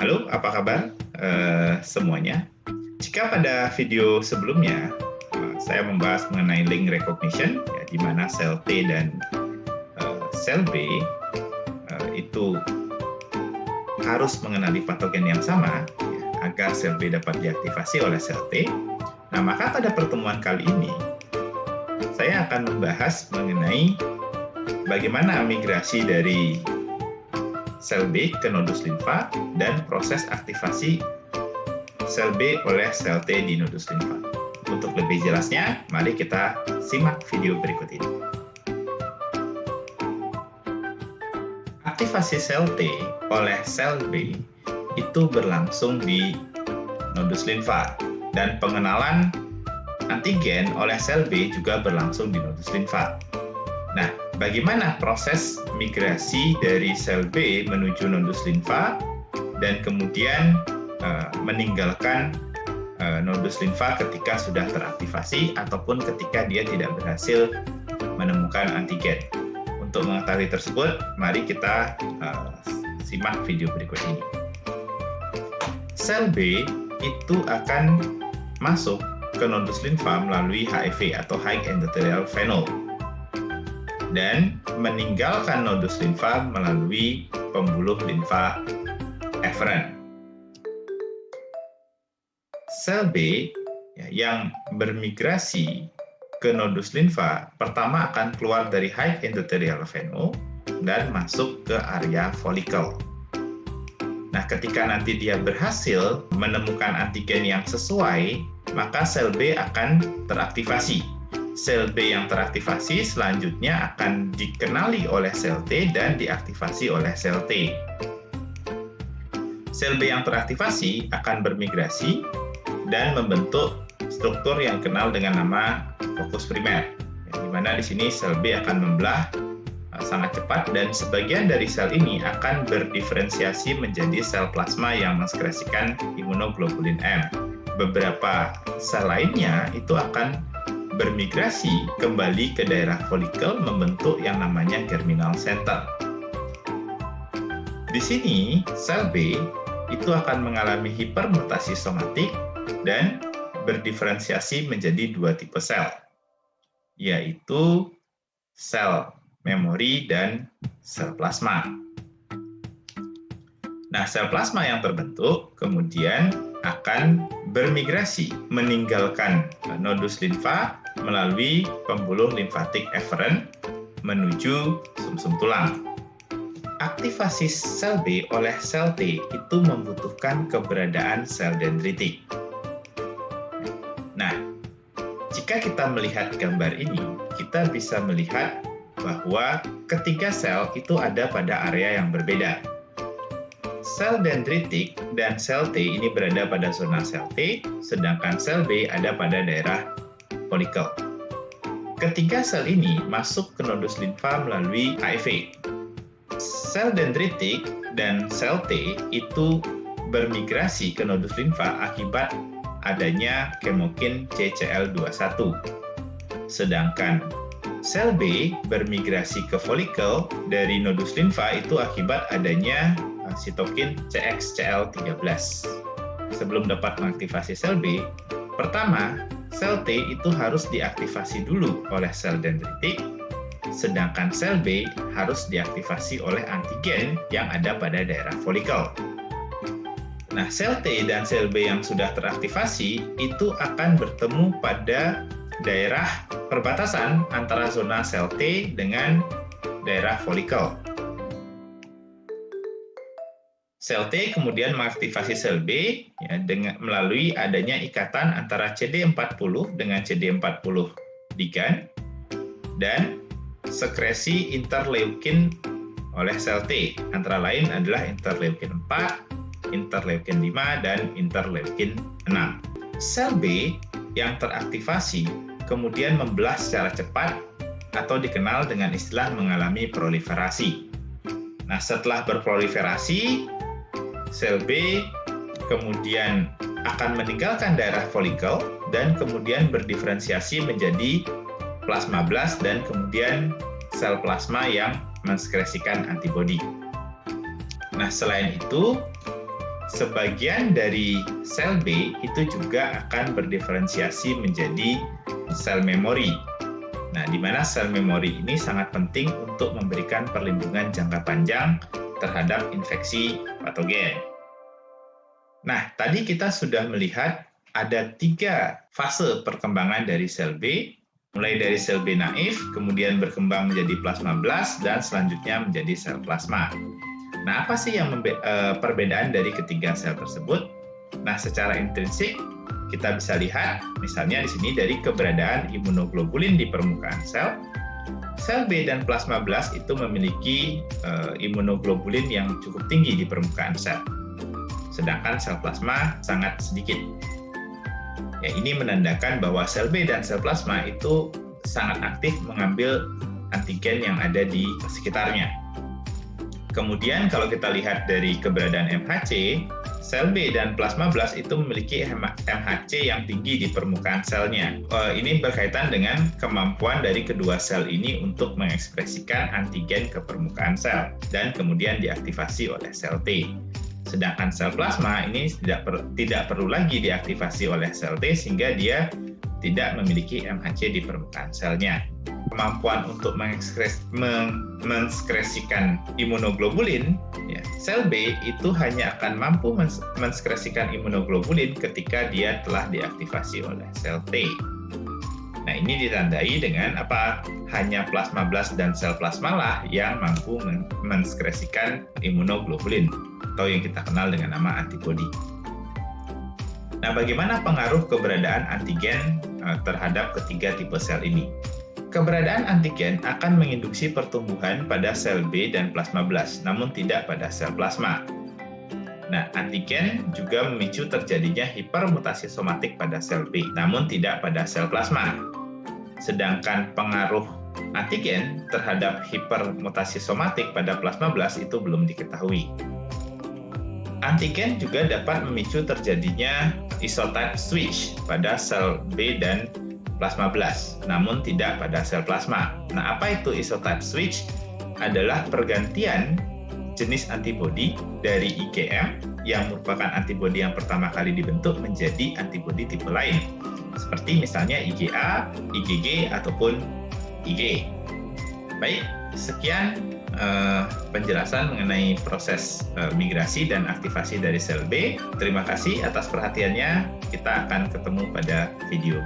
Halo, apa kabar semuanya? Jika pada video sebelumnya saya membahas mengenai link recognition, ya, di mana sel T dan sel B itu harus mengenali patogen yang sama ya, agar sel B dapat diaktifasi oleh sel T. Nah, maka pada pertemuan kali ini saya akan membahas mengenai bagaimana migrasi dari sel B ke nodus limfa dan proses aktivasi sel B oleh sel T di nodus limfa. Untuk lebih jelasnya, mari kita simak video berikut ini. Aktivasi sel T oleh sel B itu berlangsung di nodus limfa dan pengenalan antigen oleh sel B juga berlangsung di nodus limfa. Nah, bagaimana proses migrasi dari sel B menuju nodus limfa dan kemudian meninggalkan nodus limfa ketika sudah teraktivasi ataupun ketika dia tidak berhasil menemukan antigen. Untuk mengetahui tersebut, mari kita simak video berikut ini. Sel B itu akan masuk ke nodus limfa melalui HEV atau High Endothelial Venule dan meninggalkan nodus limfa melalui pembuluh limfa eferen. Sel B yang bermigrasi ke nodus limfa pertama akan keluar dari High Endothelial Venule dan masuk ke area folikel. Nah, ketika nanti dia berhasil menemukan antigen yang sesuai, maka sel B akan teraktivasi. Sel B yang teraktivasi selanjutnya akan dikenali oleh sel T dan diaktifasi oleh sel T. Sel B yang teraktivasi akan bermigrasi dan membentuk struktur yang dikenal dengan nama fokus primer, di mana di sini sel B akan membelah sangat cepat dan sebagian dari sel ini akan berdiferensiasi menjadi sel plasma yang mensekresikan imunoglobulin M. Beberapa sel lainnya itu akan bermigrasi kembali ke daerah folikel membentuk yang namanya germinal center. Di sini, sel B itu akan mengalami hipermutasi somatik dan berdiferensiasi menjadi dua tipe sel, yaitu sel memori dan sel plasma. Nah, sel plasma yang terbentuk kemudian akan bermigrasi meninggalkan nodus limfa melalui pembuluh limfatik eferen menuju sumsum tulang. Aktivasi sel B oleh sel T itu membutuhkan keberadaan sel dendritik. Nah, jika kita melihat gambar ini, kita bisa melihat bahwa ketiga sel itu ada pada area yang berbeda. Sel dendritik dan sel T ini berada pada zona sel T, sedangkan sel B ada pada daerah folikel. Ketiga sel ini masuk ke nodus limfa melalui HEV. Sel dendritik dan sel T itu bermigrasi ke nodus limfa akibat adanya kemokin CCL21. Sedangkan sel B bermigrasi ke folikel dari nodus limfa itu akibat adanya sitokin CXCL13. Sebelum dapat mengaktifasi sel B, pertama, sel T itu harus diaktifasi dulu oleh sel dendritik, sedangkan sel B harus diaktifasi oleh antigen yang ada pada daerah folikel. Nah, sel T dan sel B yang sudah teraktivasi itu akan bertemu pada daerah perbatasan antara zona sel T dengan daerah folikel. Sel T kemudian mengaktifasi sel B ya, melalui adanya ikatan antara CD40 dengan CD40 ligand dan sekresi interleukin oleh sel T. Antara lain adalah interleukin 4, interleukin 5, dan interleukin 6. Sel B yang teraktivasi kemudian membelah secara cepat atau dikenal dengan istilah mengalami proliferasi. Nah, setelah berproliferasi, sel B kemudian akan meninggalkan daerah folikel dan kemudian berdiferensiasi menjadi plasmablast dan kemudian sel plasma yang mensekresikan antibodi. Nah, selain itu, sebagian dari sel B itu juga akan berdiferensiasi menjadi sel memori. Nah, di mana sel memori ini sangat penting untuk memberikan perlindungan jangka panjang terhadap infeksi patogen. Nah, tadi kita sudah melihat ada 3 fase perkembangan dari sel B, mulai dari sel B naif, kemudian berkembang menjadi plasma blast, dan selanjutnya menjadi sel plasma. Nah, apa sih yang perbedaan dari ketiga sel tersebut? Nah, secara intrinsik kita bisa lihat, misalnya di sini dari keberadaan imunoglobulin di permukaan sel. Sel B dan plasma blast itu memiliki imunoglobulin yang cukup tinggi di permukaan sel, sedangkan sel plasma sangat sedikit. Ya, ini menandakan bahwa sel B dan sel plasma itu sangat aktif mengambil antigen yang ada di sekitarnya. Kemudian kalau kita lihat dari keberadaan MHC, sel B dan plasma blast itu memiliki MHC yang tinggi di permukaan selnya. Ini berkaitan dengan kemampuan dari kedua sel ini untuk mengekspresikan antigen ke permukaan sel dan kemudian diaktifasi oleh sel T. Sedangkan sel plasma ini tidak perlu lagi diaktifasi oleh sel T sehingga dia tidak memiliki MHC di permukaan selnya. Kemampuan untuk mensekresikan imunoglobulin, ya, sel B itu hanya akan mampu mensekresikan imunoglobulin ketika dia telah diaktifasi oleh sel T. Nah, ini ditandai dengan apa? Hanya plasma blast dan sel plasma lah yang mampu mensekresikan imunoglobulin atau yang kita kenal dengan nama antibodi. Nah, bagaimana pengaruh keberadaan antigen terhadap ketiga tipe sel ini? Keberadaan antigen akan menginduksi pertumbuhan pada sel B dan plasma blast, namun tidak pada sel plasma. Nah, antigen juga memicu terjadinya hipermutasi somatik pada sel B, namun tidak pada sel plasma. Sedangkan pengaruh antigen terhadap hipermutasi somatik pada plasma blast itu belum diketahui. Antigen juga dapat memicu terjadinya isotype switch pada sel B dan plasma blast, namun tidak pada sel plasma. Nah, apa itu isotype switch? Adalah pergantian jenis antibodi dari IgM yang merupakan antibodi yang pertama kali dibentuk menjadi antibodi tipe lain, seperti misalnya IgA, IgG, ataupun Ig. Baik, sekian penjelasan mengenai proses migrasi dan aktivasi dari sel B. Terima kasih atas perhatiannya. Kita akan ketemu pada video.